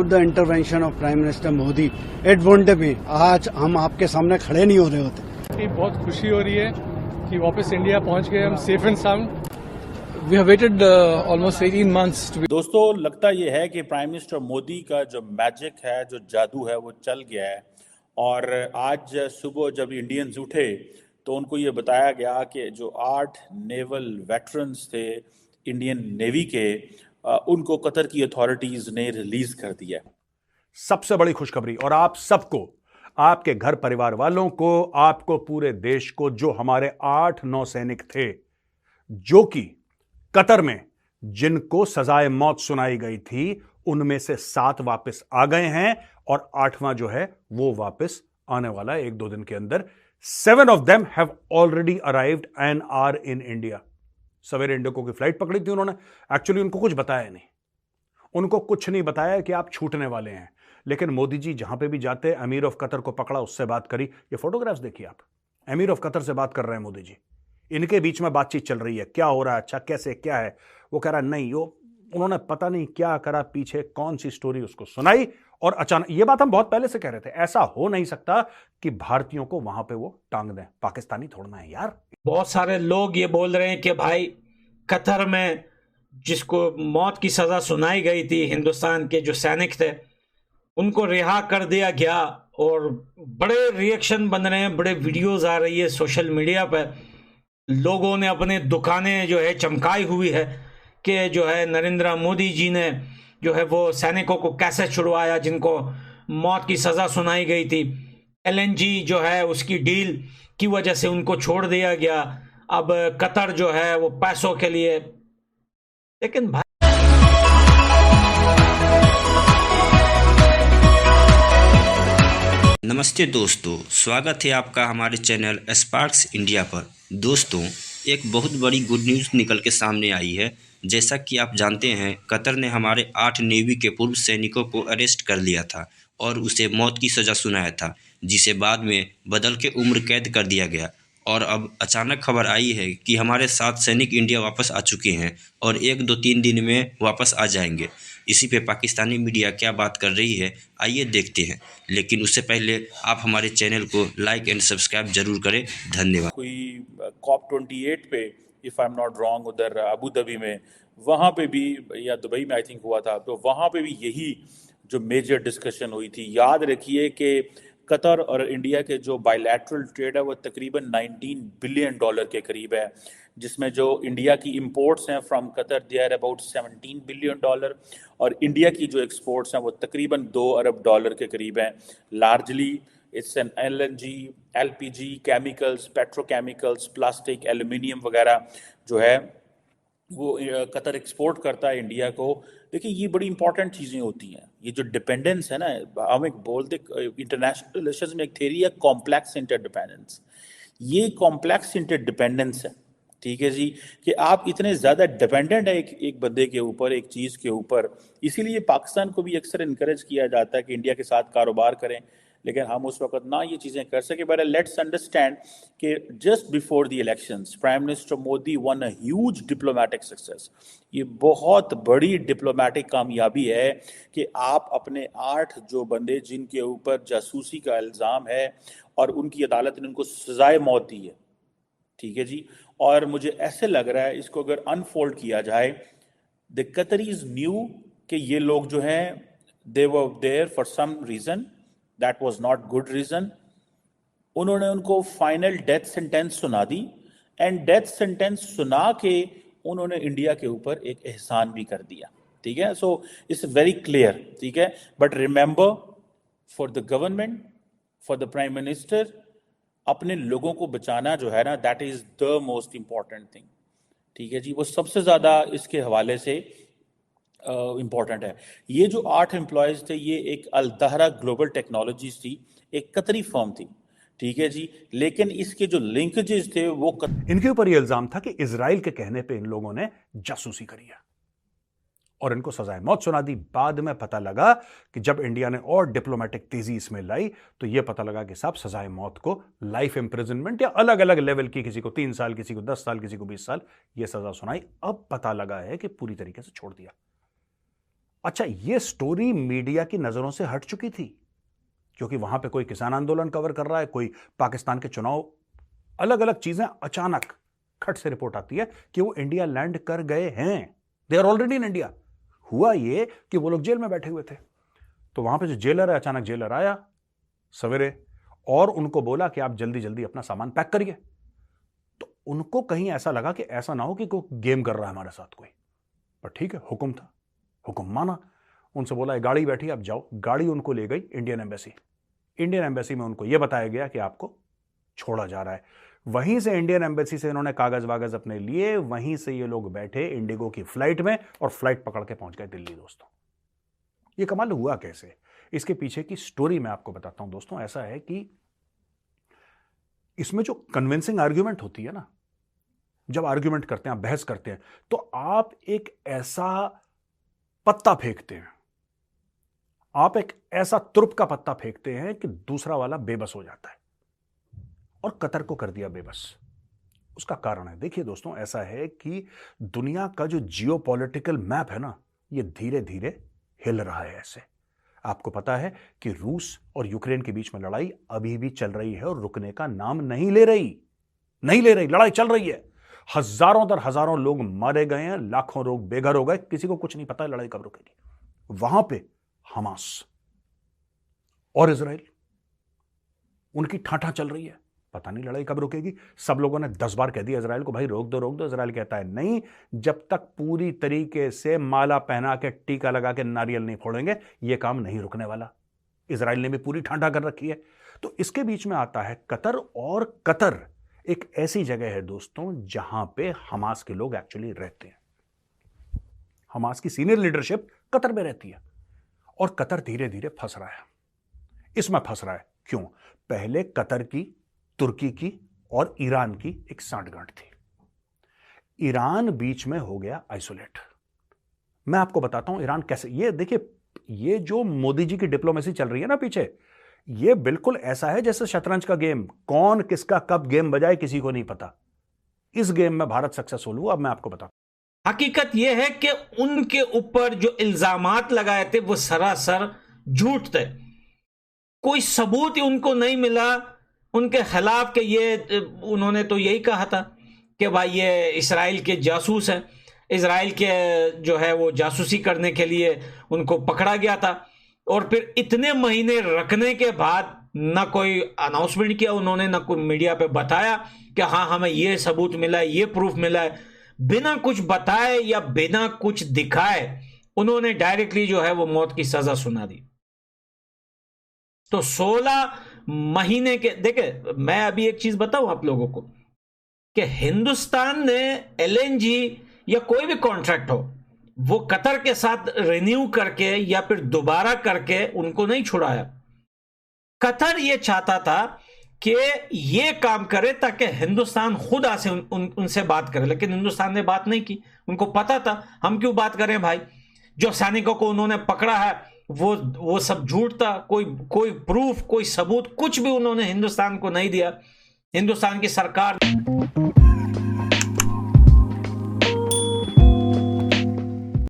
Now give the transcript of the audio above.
The intervention of prime minister Modi it wouldn't be आज हम आपके सामने खड़े नहीं हो रहे होते। बहुत खुशी हो रही है कि वापस इंडिया पहुंच गए हम safe and sound. We have waited almost 18 months too. दोस्तों, लगता यह है कि प्राइम मिनिस्टर मोदी का जो मैजिक है, जो जादू है, वो चल गया है। और आज सुबह जब इंडियंस उठे तो उनको ये बताया गया कि जो 8 नेवल वेटरन्स थे इंडियन नेवी के, उनको कतर की अथॉरिटीज ने रिलीज कर दिया। सबसे बड़ी खुशखबरी, और आप सबको, आपके घर परिवार वालों को, आपको, पूरे देश को, जो हमारे 8 नौसैनिक थे जो कि कतर में जिनको सजाए मौत सुनाई गई थी, उनमें से 7 वापस आ गए हैं और 8वां जो है वो वापस आने वाला है 1-2 दिन के अंदर। 7 of them have already arrived and are in India। सवेरे इंडिको की फ्लाइट पकड़ी थी उन्होंने। एक्चुअली उनको कुछ बताया नहीं, उनको कुछ नहीं बताया कि आप छूटने वाले हैं। लेकिन मोदी जी जहां पे भी जाते, अमीर ऑफ कतर को पकड़ा, उससे बात करी। ये फोटोग्राफ्स देखिए आप, अमीर ऑफ कतर से बात कर रहे हैं मोदी जी। इनके बीच में बातचीत चल रही है, क्या हो रहा है, अच्छा कैसे, क्या है। वो कह रहा नहीं, वो उन्होंने पता नहीं क्या करा, पीछे कौन सी स्टोरी उसको सुनाई, और अचानक ये बात हम बहुत पहले से कह रहे थे, ऐसा हो नहीं सकता कि भारतीयों को वहां पे वो टांग दें। पाकिस्तानी थोड़ना है यार। बहुत सारे लोग ये बोल रहे हैं कि भाई कतर में जिसको मौत की सजा सुनाई गई थी, हिंदुस्तान के जो सैनिक थे, उनको रिहा कर दिया गया। और बड़े रिएक्शन बन रहे हैं, बड़े वीडियोस आ रही है सोशल मीडिया पर। लोगों ने अपने दुकानें जो है चमकाई हुई है कि जो है नरेंद्र मोदी जी ने जो है वो सैनिकों को कैसे छुड़वाया जिनको मौत की सजा सुनाई गई थी। एलएनजी जो है उसकी डील की वजह से उनको छोड़ दिया गया। अब कतर जो है वो पैसों के लिए, लेकिन भाई नमस्ते दोस्तों, स्वागत है आपका हमारे चैनल स्पार्क्स इंडिया पर। दोस्तों, एक बहुत बड़ी गुड न्यूज़ निकल के सामने आई है। जैसा कि आप जानते हैं, कतर ने हमारे 8 नेवी के पूर्व सैनिकों को अरेस्ट कर लिया था और उसे मौत की सज़ा सुनाया था, जिसे बाद में बदल के उम्र कैद कर दिया गया। और अब अचानक खबर आई है कि हमारे 7 सैनिक इंडिया वापस आ चुके हैं और 1-2-3 दिन में वापस आ जाएंगे। इसी पे पाकिस्तानी मीडिया क्या बात कर रही है, आइए देखते हैं। लेकिन उससे पहले आप हमारे चैनल को लाइक एंड सब्सक्राइब जरूर करें। धन्यवाद। कोई COP28 पे, if I am not wrong, उधर अबू धाबी में, वहाँ पे भी, या दुबई में आई थिंक हुआ था, तो वहाँ पे भी यही जो मेजर डिस्कशन हुई थी। याद रखिए कि कतर और इंडिया के जो बायलैटरल ट्रेड है वो तकरीबन $19 बिलियन के करीब है, जिसमें जो इंडिया की इंपोर्ट्स हैं from Qatar they are about $17 billion, और इंडिया की जो एक्सपोर्ट्स हैं वो तकरीबन $2 अरब के करीब हैं। Largely it's an LNG, LPG, chemicals, petrochemicals, plastic, aluminium वगैरह जो है वो कतर एक्सपोर्ट करता है इंडिया को। देखिए, ये बड़ी इंपॉर्टेंट चीज़ें होती हैं। ये जो डिपेंडेंस है ना, हम एक बोलते इंटरनेशनल रिलेशंस में एक थेरी है कॉम्प्लेक्स इंटरडिपेंडेंस। ये कॉम्प्लेक्स इंटरडिपेंडेंस है, ठीक है जी, कि आप इतने ज़्यादा डिपेंडेंट है एक बंदे के ऊपर, एक चीज़ के ऊपर। इसीलिए पाकिस्तान को भी अक्सर इनकरेज किया जाता है कि इंडिया के साथ कारोबार करें, लेकिन हम उस वक्त ना ये चीज़ें कर सके। बट लेट्स अंडरस्टैंड कि just before the elections prime minister Modi one a huge diplomatic success. ये बहुत बड़ी डिप्लोमेटिक कामयाबी है कि आप अपने 8 जो बंदे जिनके ऊपर जासूसी का इल्ज़ाम है और उनकी अदालत ने उनको सजाए मौत दी है, ठीक है जी। और मुझे ऐसे लग रहा है इसको अगर अनफोल्ड किया जाए, द कतरीज न्यू कि ये लोग जो हैं they were there for some reason, that was not good reason. उन्होंने उनको फाइनल डेथ सेंटेंस सुना दी, एंड डेथ सेंटेंस सुना के उन्होंने इंडिया के ऊपर एक एहसान भी कर दिया, ठीक है। सो इट्स वेरी क्लियर, ठीक है। But remember, for the government, for the prime minister, अपने लोगों को बचाना जो है ना, that is the most important thing, ठीक है जी। वो सबसे ज़्यादा इसके हवाले से इम्पॉर्टेंट है। ये जो 8 एम्प्लॉयज़ थे, ये एक अलदहरा ग्लोबल टेक्नोलॉजीज थी, एक कतरी फर्म थी, ठीक है जी। लेकिन इसके जो लिंकेजेस थे वो इनके ऊपर यह इल्जाम था कि इजराइल के कहने पे इन लोगों ने जासूसी करी है और इनको सजाए मौत सुना दी। बाद में पता लगा कि जब इंडिया ने और डिप्लोमेटिक तेजी इसमें लाई तो यह पता लगा कि साहब सजाए मौत को लाइफ इंप्रिजनमेंट या अलग अलग लेवल की, किसी को 3 साल, किसी को 10 साल, किसी को 20 साल, यह सजा सुनाई। अब पता लगा है कि पूरी तरीके से छोड़ दिया। अच्छा, यह स्टोरी मीडिया की नजरों से हट चुकी थी, क्योंकि वहां पे कोई किसान आंदोलन कवर कर रहा है, कोई पाकिस्तान के चुनाव, अलग अलग चीजें। अचानक खट से रिपोर्ट आती है कि वो इंडिया लैंड कर गए हैं, they are already in India. हुआ ये कि वो लोग जेल में बैठे हुए थे, तो वहां पे जो जेलर है, अचानक जेलर आया सवेरे और उनको बोला कि आप जल्दी जल्दी अपना सामान पैक करिए। तो उनको कहीं ऐसा लगा कि ऐसा ना हो कि कोई गेम कर रहा है हमारे साथ कोई, पर ठीक है, हुक्म था, हुक्म माना। उनसे बोला गाड़ी बैठी, आप जाओ। गाड़ी उनको ले गई इंडियन एम्बेसी। इंडियन एम्बेसी में उनको यह बताया गया कि आपको छोड़ा जा रहा है। वहीं से इंडियन एम्बेसी से इन्होंने कागज वागज अपने लिए, वहीं से ये लोग बैठे इंडिगो की फ्लाइट में और फ्लाइट पकड़ के पहुंच गए दिल्ली। दोस्तों, ये कमाल हुआ कैसे, इसके पीछे की स्टोरी मैं आपको बताता हूं। दोस्तों, ऐसा है कि इसमें जो कन्विंसिंग आर्ग्यूमेंट होती है ना, जब आर्ग्यूमेंट करते हैं, आप बहस करते हैं, तो आप एक ऐसा पत्ता फेंकते हैं, आप एक ऐसा तुर्प का पत्ता फेंकते हैं कि दूसरा वाला बेबस हो जाता है, और कतर को कर दिया बेबस। उसका कारण है, देखिए दोस्तों, ऐसा है कि दुनिया का जो जियोपॉलिटिकल मैप है ना, ये धीरे धीरे हिल रहा है। ऐसे आपको पता है कि रूस और यूक्रेन के बीच में लड़ाई अभी भी चल रही है और रुकने का नाम नहीं ले रही, लड़ाई चल रही है। हजारों दर हजारों लोग मारे गए हैं, लाखों लोग बेघर हो गए, किसी को कुछ नहीं पता है लड़ाई कब रुकेगी। वहां पे हमास और इजराइल, उनकी ठाठा चल रही है, पता नहीं लड़ाई कब रुकेगी। सब लोगों ने 10 बार कह दिया इजराइल को, भाई रोक दो रोक दो। इजराइल कहता है नहीं, जब तक पूरी तरीके से माला पहना के, टीका लगा के नारियल नहीं फोड़ेंगे, यह काम नहीं रुकने वाला। इजराइल ने भी पूरी ठाठा कर रखी है। तो इसके बीच में आता है कतर, और कतर एक ऐसी जगह है दोस्तों जहां पे हमास के लोग एक्चुअली रहते हैं। हमास की सीनियर लीडरशिप कतर में रहती है, और कतर धीरे धीरे फंस रहा है। इसमें फंस रहा है क्यों? पहले कतर की, तुर्की की और ईरान की एक सांठगांठ थी। ईरान बीच में हो गया आइसोलेट। मैं आपको बताता हूं ईरान कैसे। ये देखिए, ये जो मोदी जी की डिप्लोमेसी चल रही है ना पीछे, ये बिल्कुल ऐसा है जैसे शतरंज का गेम, कौन किसका कब गेम बजाए किसी को नहीं पता। इस गेम में भारत सक्सेसफुल हुआ। अब मैं आपको बताता हूं, हकीकत यह है कि उनके ऊपर जो इल्जामात लगाए थे वो सरासर झूठ थे। कोई सबूत ही उनको नहीं मिला उनके खिलाफ के ये उन्होंने तो यही कहा था कि भाई ये इसराइल के जासूस हैं, इसराइल के जो है वो जासूसी करने के लिए उनको पकड़ा गया था। और फिर इतने महीने रखने के बाद ना कोई अनाउंसमेंट किया उन्होंने, ना कोई मीडिया पे बताया कि हाँ हमें ये सबूत मिला है, ये प्रूफ मिला है। बिना कुछ बताए या बिना कुछ दिखाए उन्होंने डायरेक्टली जो है वो मौत की सजा सुना दी। तो 16 महीने के, देखे मैं अभी एक चीज बताऊं आप लोगों को कि हिंदुस्तान ने एलएनजी या कोई भी कॉन्ट्रैक्ट हो वो कतर के साथ रिन्यू करके या फिर दोबारा करके उनको नहीं छुड़ाया। कतर ये चाहता था कि ये काम करे ताकि हिंदुस्तान खुद आसे उनसे बात करे, लेकिन हिंदुस्तान ने बात नहीं की। उनको पता था हम क्यों बात करें भाई, जो सैनिकों को उन्होंने पकड़ा है वो सब झूठ था। कोई प्रूफ, कोई सबूत कुछ भी उन्होंने हिंदुस्तान को नहीं दिया। हिंदुस्तान की सरकार